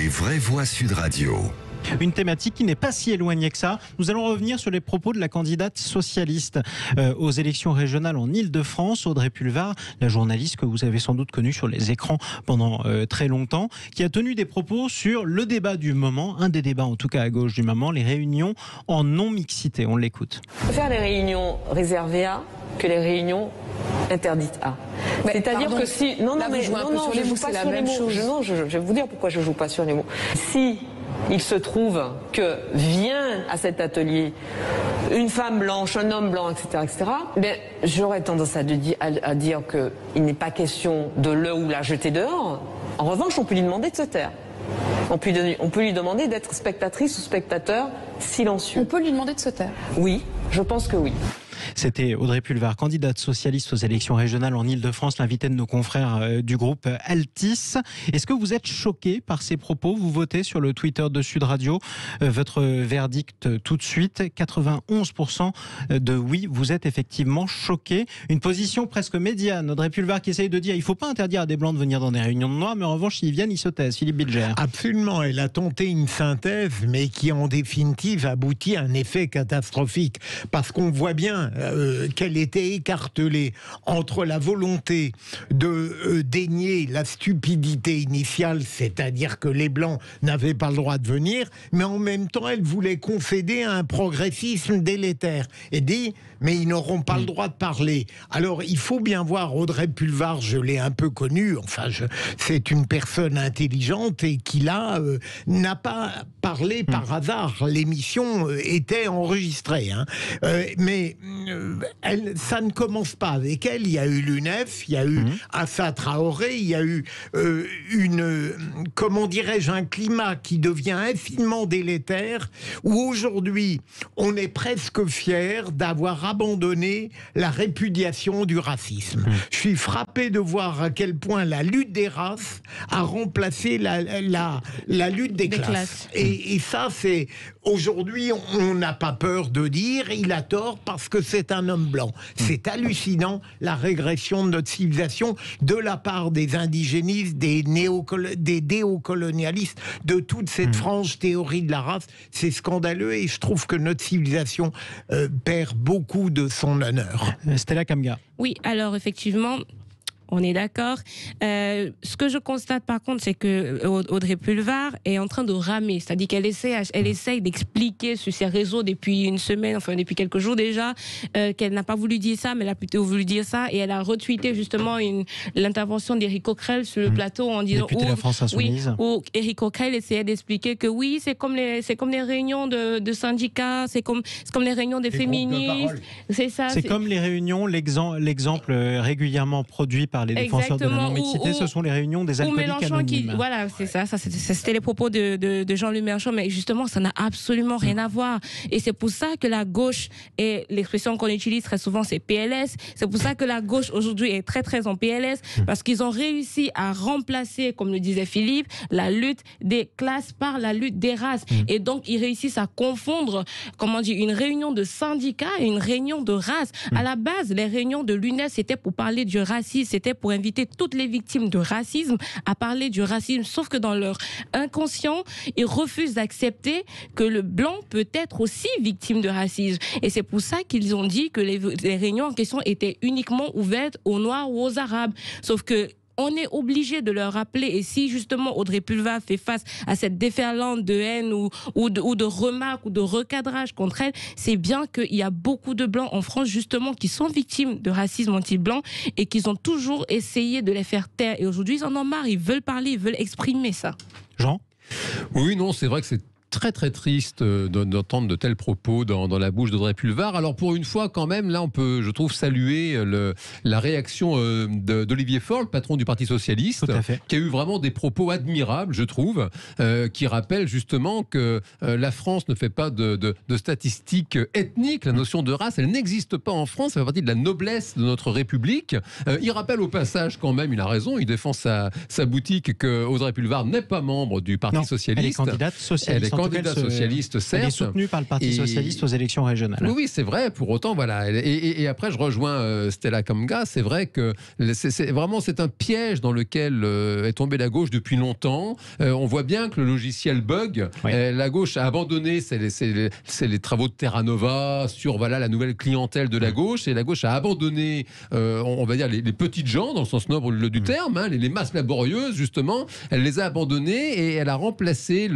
Les vraies voix Sud Radio. Une thématique qui n'est pas si éloignée que ça. Nous allons revenir sur les propos de la candidate socialiste aux élections régionales en Île-de-France, Audrey Pulvar, la journaliste que vous avez sans doute connue sur les écrans pendant très longtemps, qui a tenu des propos sur le débat du moment, un des débats en tout cas à gauche du moment, les réunions en non-mixité. On l'écoute. Faire les réunions réservées à que les réunions interdites à. C'est-à-dire que si... Non, je ne joue pas sur les mots. Je vais vous dire pourquoi je ne joue pas sur les mots. Si il se trouve que vient à cet atelier une femme blanche, un homme blanc, etc., ben, j'aurais tendance à dire qu'il n'est pas question de le ou la jeter dehors. En revanche, on peut lui demander de se taire. On peut lui demander d'être spectatrice ou spectateur silencieux. On peut lui demander de se taire. Oui, je pense que oui. C'était Audrey Pulvar, candidate socialiste aux élections régionales en Île-de-France, l'invitée de nos confrères du groupe Altis. Est-ce que vous êtes choqué par ces propos? Vous votez sur le Twitter de Sud Radio. Votre verdict tout de suite, 91% de oui, vous êtes effectivement choqué. Une position presque médiane. Audrey Pulvar qui essaye de dire il ne faut pas interdire à des Blancs de venir dans des réunions de Noirs, mais en revanche, s'ils viennent, ils se taisent. Philippe Bilger. Absolument, elle a tenté une synthèse, mais qui en définitive aboutit à un effet catastrophique. Parce qu'on voit bien qu'elle était écartelée entre la volonté de dénier la stupidité initiale, c'est-à-dire que les Blancs n'avaient pas le droit de venir, mais en même temps, elle voulait concéder à un progressisme délétère et dit mais ils n'auront pas le droit de parler. Alors, il faut bien voir, Audrey Pulvar, je l'ai un peu connue, c'est une personne intelligente et qui là n'a pas parlé par hasard. L'émission était enregistrée. Mais ça ne commence pas avec elle. Il y a eu l'UNEF, il y a eu Assa Traoré, il y a eu un climat qui devient infiniment délétère, où aujourd'hui, on est presque fier d'avoir abandonné la répudiation du racisme. Je suis frappé de voir à quel point la lutte des races a remplacé la lutte des classes. Et ça, c'est... Aujourd'hui, on n'a pas peur de dire il a tort parce que c'est un homme blanc. C'est hallucinant, la régression de notre civilisation de la part des indigénistes, des déocolonialistes, de toute cette frange théorie de la race. C'est scandaleux et je trouve que notre civilisation perd beaucoup de son honneur. Stella Kamga. Oui, alors effectivement... On est d'accord. Ce que je constate par contre, c'est que Audrey Pulvar est en train de ramer. C'est-à-dire qu'elle essaye d'expliquer sur ses réseaux depuis une semaine, enfin depuis quelques jours déjà, qu'elle n'a pas voulu dire ça, mais elle a plutôt voulu dire ça. Et elle a retweeté justement l'intervention d'Éric Coquerel sur le plateau en disant où Éric Coquerel essayait d'expliquer que oui, c'est comme les réunions de syndicats, c'est comme les réunions des féministes. C'est ça. C'est comme les réunions, l'exemple régulièrement produit par les défenseurs de la non-mixité, ce sont les réunions des alcooliques anonymes. Voilà, c'est ça. C'était les propos de Jean-Luc Mélenchon, mais justement, ça n'a absolument rien à voir. Et c'est pour ça que la gauche, et l'expression qu'on utilise très souvent, c'est PLS. C'est pour ça que la gauche aujourd'hui est très très en PLS, parce qu'ils ont réussi à remplacer, comme le disait Philippe, la lutte des classes par la lutte des races. Et donc, ils réussissent à confondre, une réunion de syndicats et une réunion de race. À la base, les réunions de l'UNEF, c'était pour parler du racisme, c'était pour inviter toutes les victimes de racisme à parler du racisme, sauf que dans leur inconscient, ils refusent d'accepter que le blanc peut être aussi victime de racisme. Et c'est pour ça qu'ils ont dit que les réunions en question étaient uniquement ouvertes aux Noirs ou aux Arabes. Sauf que on est obligé de leur rappeler, et si justement Audrey Pulvar fait face à cette déferlante de haine ou de remarques ou de recadrage contre elle, c'est bien qu'il y a beaucoup de Blancs en France justement qui sont victimes de racisme anti-blanc et qu'ils ont toujours essayé de les faire taire. Et aujourd'hui, ils en ont marre, ils veulent parler, ils veulent exprimer ça. Jean ? Oui, non, c'est vrai que c'est très très triste d'entendre de tels propos dans la bouche d'Audrey Pulvar. Alors pour une fois quand même, là on peut, je trouve, saluer la réaction d'Olivier Faure, le patron du Parti Socialiste, qui a eu vraiment des propos admirables, je trouve, qui rappellent justement que la France ne fait pas de statistiques ethniques. La notion de race, elle n'existe pas en France, ça fait partie de la noblesse de notre République. Il rappelle au passage quand même, il a raison, il défend sa boutique, que Audrey Pulvar n'est pas membre du Parti Socialiste. Elle est candidate socialiste. candidat socialiste, certes. Elle est soutenue par le Parti socialiste aux élections régionales. Oui, c'est vrai. Pour autant, voilà. Et après, je rejoins Stella Kamga. C'est vrai que c'est un piège dans lequel est tombée la gauche depuis longtemps. On voit bien que le logiciel bug. Oui. La gauche a abandonné les travaux de Terra Nova sur la nouvelle clientèle de la gauche. Et la gauche a abandonné, on va dire, les petites gens, dans le sens noble du terme, hein, les masses laborieuses, justement. Elle les a abandonnées et elle a remplacé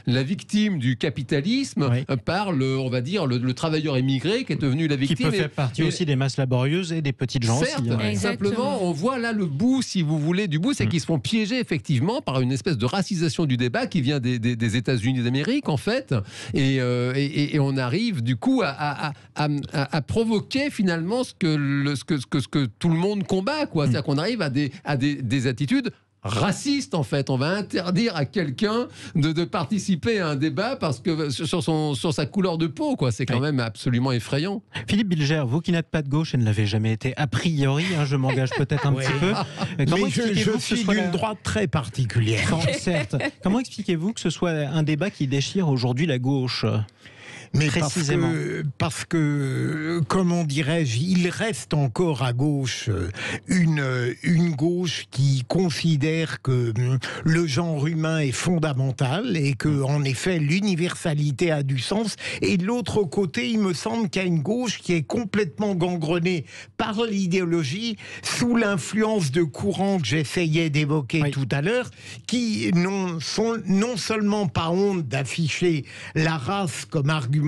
la victime du capitalisme par on va dire, le travailleur émigré qui est devenu la victime. Qui peut faire partie aussi des masses laborieuses et des petites gens certes, aussi. Hein. Simplement, on voit là le bout, si vous voulez, du bout, c'est qu'ils se font piéger effectivement par une espèce de racisation du débat qui vient des États-Unis d'Amérique, en fait. Et on arrive, du coup, à provoquer finalement ce que tout le monde combat, quoi. C'est-à-dire qu'on arrive à des attitudes raciste, en fait. On va interdire à quelqu'un de participer à un débat parce que sur sa couleur de peau, quoi. C'est quand même absolument effrayant. Philippe Bilger, vous qui n'êtes pas de gauche et ne l'avez jamais été a priori, hein, je m'engage peut-être un petit peu. Mais je suis d'une droite très particulière. Certes. Comment expliquez-vous que ce soit un débat qui déchire aujourd'hui la gauche ? Mais parce que, comment dirais-je, il reste encore à gauche une gauche qui considère que le genre humain est fondamental et que, en effet, l'universalité a du sens. Et de l'autre côté, il me semble qu'il y a une gauche qui est complètement gangrenée par l'idéologie, sous l'influence de courants que j'essayais d'évoquer tout à l'heure, qui sont non seulement pas honte d'afficher la race comme argumentation,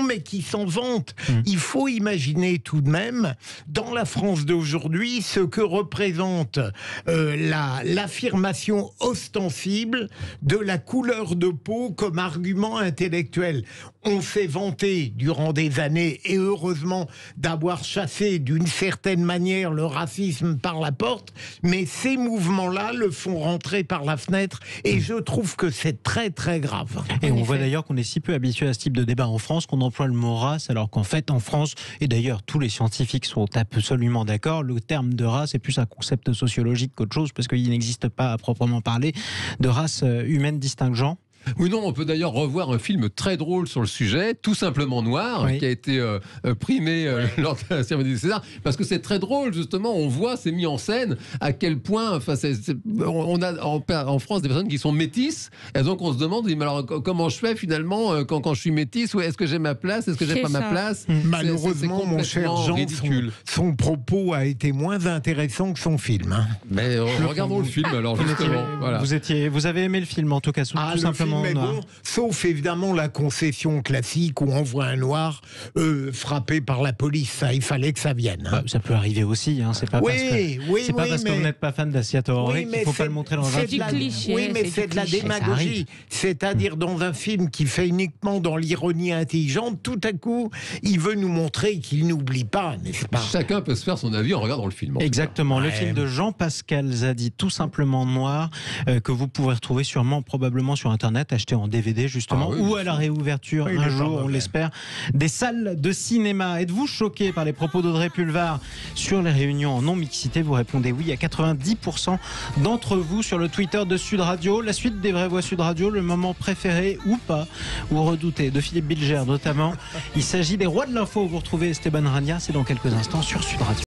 mais qui s'en vantent. Il faut imaginer tout de même, dans la France d'aujourd'hui, ce que représente l'affirmation ostensible de la couleur de peau comme argument intellectuel. On s'est vanté durant des années, et heureusement, d'avoir chassé d'une certaine manière le racisme par la porte, mais ces mouvements-là le font rentrer par la fenêtre, et je trouve que c'est très très grave. Et on voit d'ailleurs qu'on est si peu habitué à ce type de débat en France qu'on emploie le mot race, alors qu'en fait en France, et d'ailleurs tous les scientifiques sont absolument d'accord, le terme de race est plus un concept sociologique qu'autre chose, parce qu'il n'existe pas à proprement parler de race humaine distinguant. Oui, non, on peut d'ailleurs revoir un film très drôle sur le sujet, Tout simplement noir, qui a été primé lors de la cérémonie des Césars, parce que c'est très drôle, justement, on voit, c'est mis en scène, à quel point, on a en France des personnes qui sont métisses, et donc on se demande, mais alors comment je fais finalement quand je suis métisse, ou est-ce que j'ai ma place, est-ce que j'ai pas ma place? Malheureusement, mon cher Jean, son propos a été moins intéressant que son film. Hein. Mais regardons le film, alors, justement. Voilà. Vous avez aimé le film, en tout cas, tout simplement. Mais bon, sauf évidemment la concession classique où on voit un noir frappé par la police. Ça, il fallait que ça vienne. Hein. Ça peut arriver aussi. Hein. C'est pas parce que vous n'êtes pas fan d'Assia Tooré qu'il ne faut pas le montrer dans un film. Oui, mais c'est de la démagogie. C'est-à-dire dans un film qui fait uniquement dans l'ironie intelligente, tout à coup, il veut nous montrer qu'il n'oublie pas, n'est-ce pas? Chacun peut se faire son avis en regardant le film. Exactement. Le film de Jean-Pascal Zadi, Tout simplement noir, que vous pouvez retrouver probablement sur Internet, acheté en DVD justement, ou à la réouverture un jour, on l'espère, des salles de cinéma. Êtes-vous choqué par les propos d'Audrey Pulvar sur les réunions en non-mixité? Vous répondez oui à 90% d'entre vous sur le Twitter de Sud Radio. La suite des Vraies Voix Sud Radio, le moment préféré ou pas, ou redouté de Philippe Bilger notamment. Il s'agit des rois de l'info. Vous retrouvez Esteban Rania, c'est dans quelques instants sur Sud Radio.